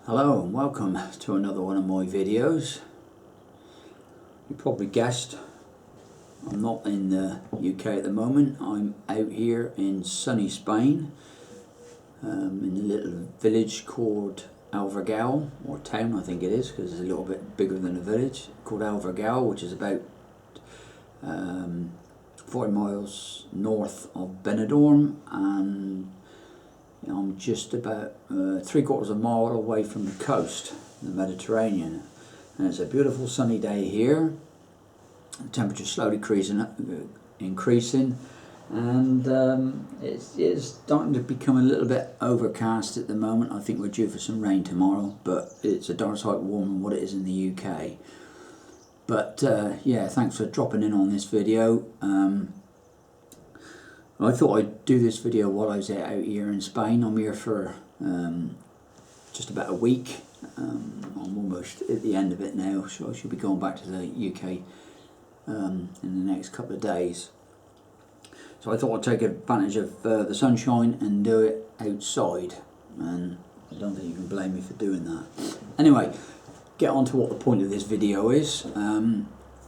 Hello and welcome to another one of my videos. You probably guessed I'm not in the UK at the moment. I'm out here in sunny Spain, in a little village called Alvergel, or town I think it is, because it's a little bit bigger than a village, called Alvergel, which is about 40 miles north of Benidorm, and I'm just about 3/4 of a mile away from the coast, the Mediterranean, and it's a beautiful sunny day here. The temperature slowly increasing, and it's starting to become a little bit overcast at the moment. I think we're due for some rain tomorrow, but it's a darn sight warmer than what it is in the UK. But yeah, thanks for dropping in on this video. I thought I'd do this video while I was out here in Spain. I'm here for just about a week. I'm almost at the end of it now, so I should be going back to the UK in the next couple of days. So I thought I'd take advantage of the sunshine and do it outside, and I don't think you can blame me for doing that. Anyway, get on to what the point of this video is.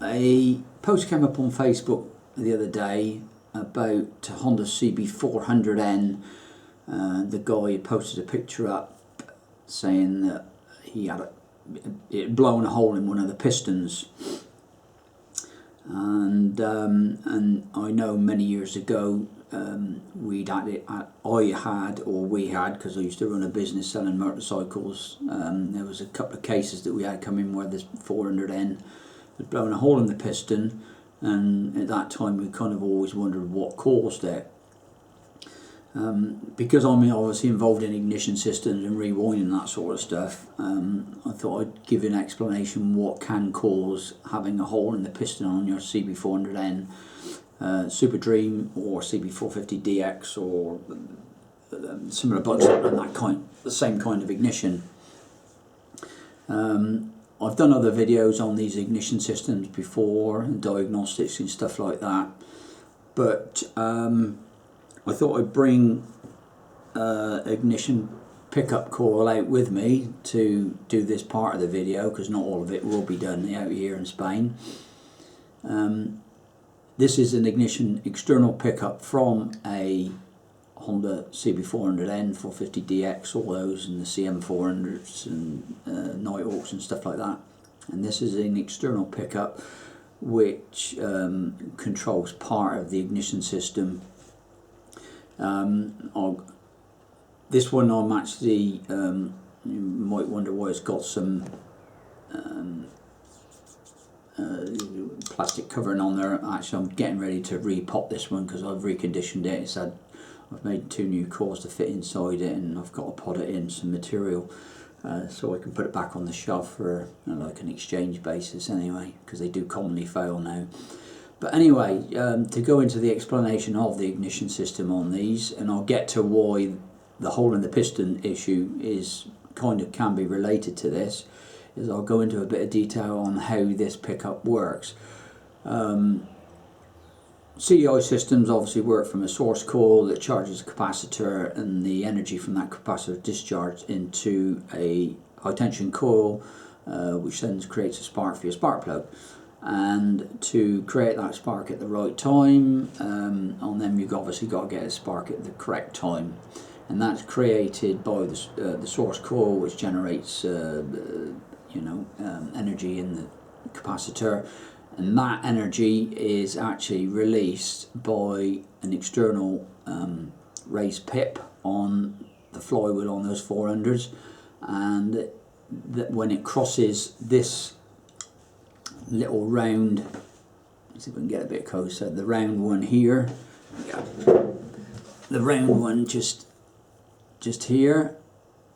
A post came up on Facebook the other day about Honda CB400N. The guy posted a picture up saying that he had it blown a hole in one of the pistons, and I know many years ago we had, because I used to run a business selling motorcycles. There was a couple of cases that we had come in where this 400N had blown a hole in the piston, and at that time we kind of always wondered what caused it. Because I'm obviously involved in ignition systems and rewinding that sort of stuff, I thought I'd give you an explanation what can cause having a hole in the piston on your CB400N Superdream or CB450DX or similar bikes and the same kind of ignition. I've done other videos on these ignition systems before, and diagnostics and stuff like that, but I thought I'd bring ignition pickup coil out with me to do this part of the video, because not all of it will be done out here in Spain. This is an ignition external pickup from a Honda CB400N 450DX, all those, and the CM400s and Nighthawks and stuff like that. And this is an external pickup which controls part of the ignition system. This one I'm actually, you might wonder why it's got some plastic covering on there. Actually, I'm getting ready to repop this one because I've reconditioned it. I've made 2 new cores to fit inside it, and I've got to pot it in some material so I can put it back on the shelf for like an exchange basis anyway, because they do commonly fail now. But anyway, to go into the explanation of the ignition system on these, and I'll get to why the hole in the piston issue can be related to this, is I'll go into a bit of detail on how this pickup works. CDI systems obviously work from a source coil that charges a capacitor, and the energy from that capacitor is discharged into a high tension coil, which then creates a spark for your spark plug. And to create that spark at the right time, on them you've obviously got to get a spark at the correct time, and that's created by the source coil, which generates energy in the capacitor. And that energy is actually released by an external raised pip on the flywheel on those 400s, and that when it crosses this little round, let's see if we can get a bit closer, the round one here, the round one just here,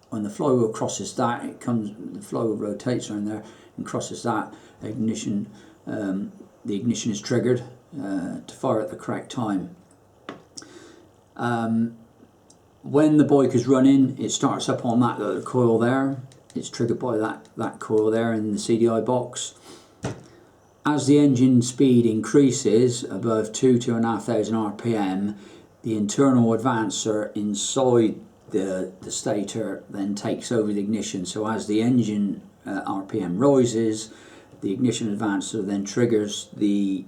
when the flywheel crosses that, the flywheel rotates around there and crosses that, the ignition is triggered to fire at the correct time. When the bike is running, it starts up on that little coil there. It's triggered by that coil there in the CDI box. As the engine speed increases above 2,500 RPM, the internal advancer inside the stator then takes over the ignition. So as the engine RPM rises, the ignition advancer then triggers the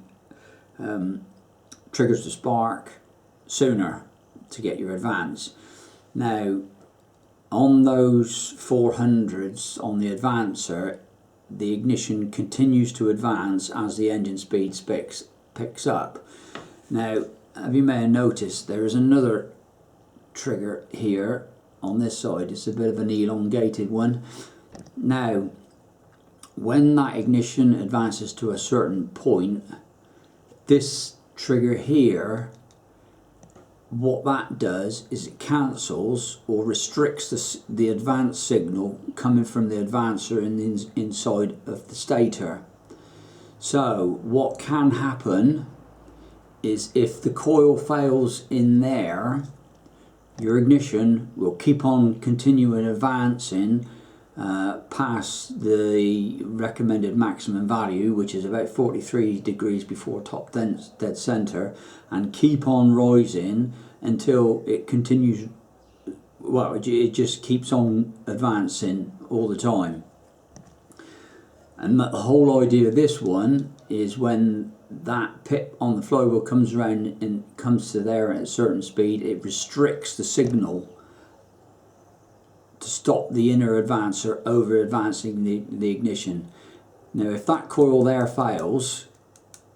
spark sooner to get your advance. Now, on those 400s on the advancer, the ignition continues to advance as the engine speed picks up. Now, you may have noticed there is another trigger here on this side. It's a bit of an elongated one. Now, when that ignition advances to a certain point, this trigger here, what that does is it cancels or restricts the advance signal coming from the advancer inside of the stator. So what can happen is if the coil fails in there, your ignition will keep on continuing advancing past the recommended maximum value, which is about 43 degrees before top dead center, and keep on rising until it continues, well, it just keeps on advancing all the time. And the whole idea of this one is when that pit on the flywheel comes around and comes to there at a certain speed, it restricts the signal to stop the inner advancer over advancing the ignition. Now, if that coil there fails,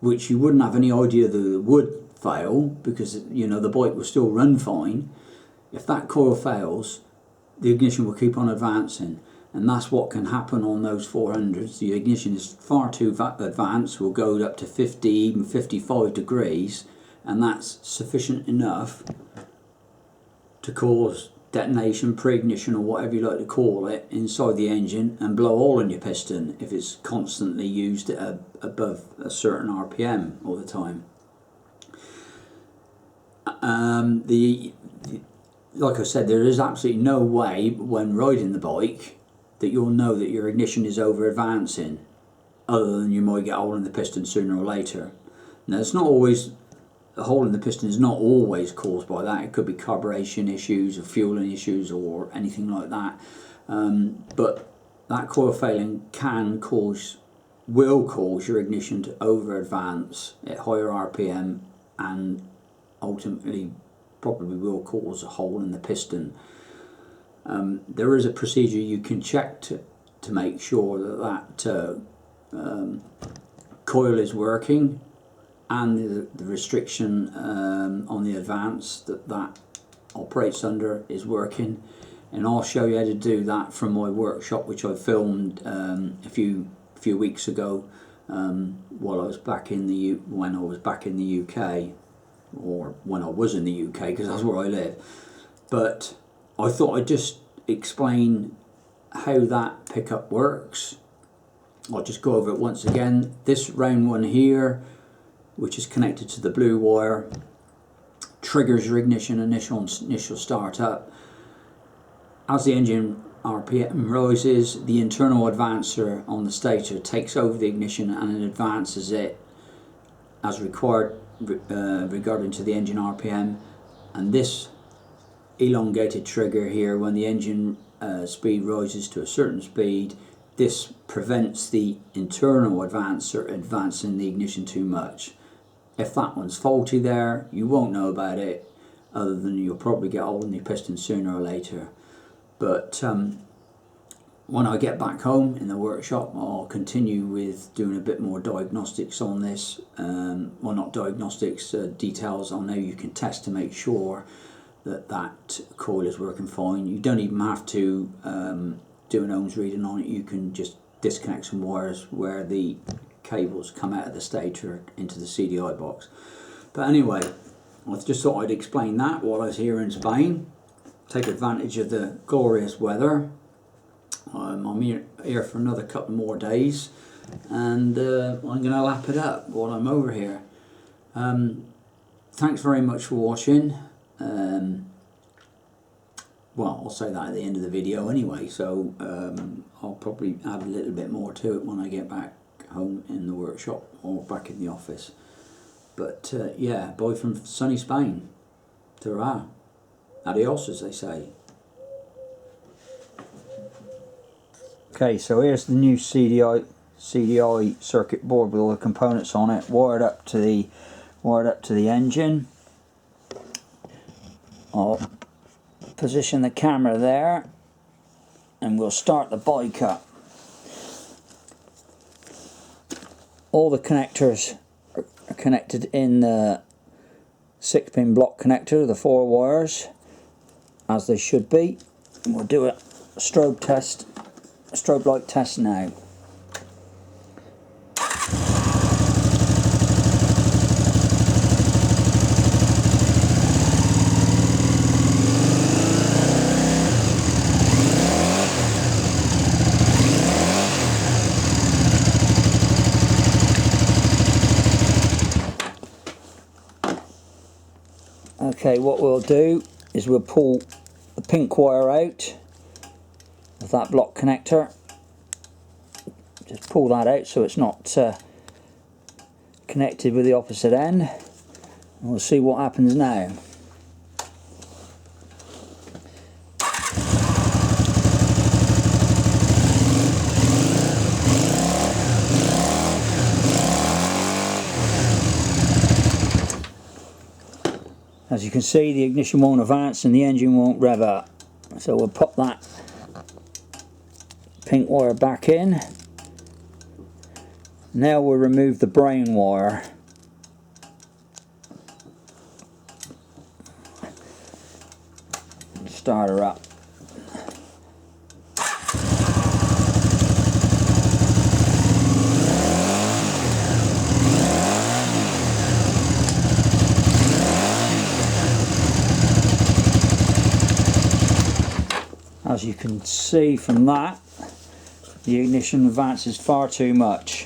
which you wouldn't have any idea that it would fail because, you know, the bike will still run fine, if that coil fails, the ignition will keep on advancing. And that's what can happen on those 400s. The ignition is far too advanced, will go up to 50, even 55 degrees, and that's sufficient enough to cause detonation, pre-ignition, or whatever you like to call it, inside the engine and blow a hole in your piston if it's constantly used at above a certain RPM all the time. Like I said, there is absolutely no way when riding the bike that you'll know that your ignition is over advancing, other than you might get a hole in the piston sooner or later. Now, it's not always, a hole in the piston is not always caused by that. It could be carburation issues or fueling issues or anything like that. But that coil failing will cause your ignition to over advance at higher RPM, and ultimately probably will cause a hole in the piston. There is a procedure you can check to make sure that coil is working and the restriction on the advance that operates under is working, and I'll show you how to do that from my workshop, which I filmed a few weeks ago while I was back in when I was back in the UK, or when I was in the UK, because that's where I live. But I thought I'd just explain how that pickup works. I'll just go over it once again. This round one here, which is connected to the blue wire, triggers your ignition initial start up. As the engine RPM rises, the internal advancer on the stator takes over the ignition and it advances it as required regarding to the engine RPM. And this elongated trigger here, when the engine speed rises to a certain speed, this prevents the internal advancer advancing the ignition too much. If that one's faulty there, you won't know about it, other than you'll probably get a hole in your piston sooner or later. But when I get back home in the workshop, I'll continue with doing a bit more diagnostics on this. Well, not diagnostics, details on how you can test to make sure that coil is working fine. You don't even have to do an ohms reading on it. You can just disconnect some wires where the cables come out of the stator into the CDI box. But anyway, I just thought I'd explain that while I was here in Spain. Take advantage of the glorious weather. I'm here for another couple more days, and I'm going to lap it up while I'm over here. Thanks very much for watching. Well, I'll say that at the end of the video anyway, so I'll probably add a little bit more to it when I get back home in the workshop or back in the office. But yeah, bye from sunny Spain. Ta-ra. Adios, as they say. Okay, so here's the new CDI circuit board with all the components on it, wired up to the engine. I'll position the camera there and we'll start the bike up. All the connectors are connected in the 6-pin block connector, the 4 wires, as they should be. And we'll do a strobe light test now. Okay, what we'll do is we'll pull the pink wire out of that block connector. Just pull that out so it's not connected with the opposite end. And we'll see what happens now. As you can see, the ignition won't advance and the engine won't rev up. So we'll pop that pink wire back in. Now we'll remove the brown wire. Start her up. As you can see from that, the ignition advances far too much.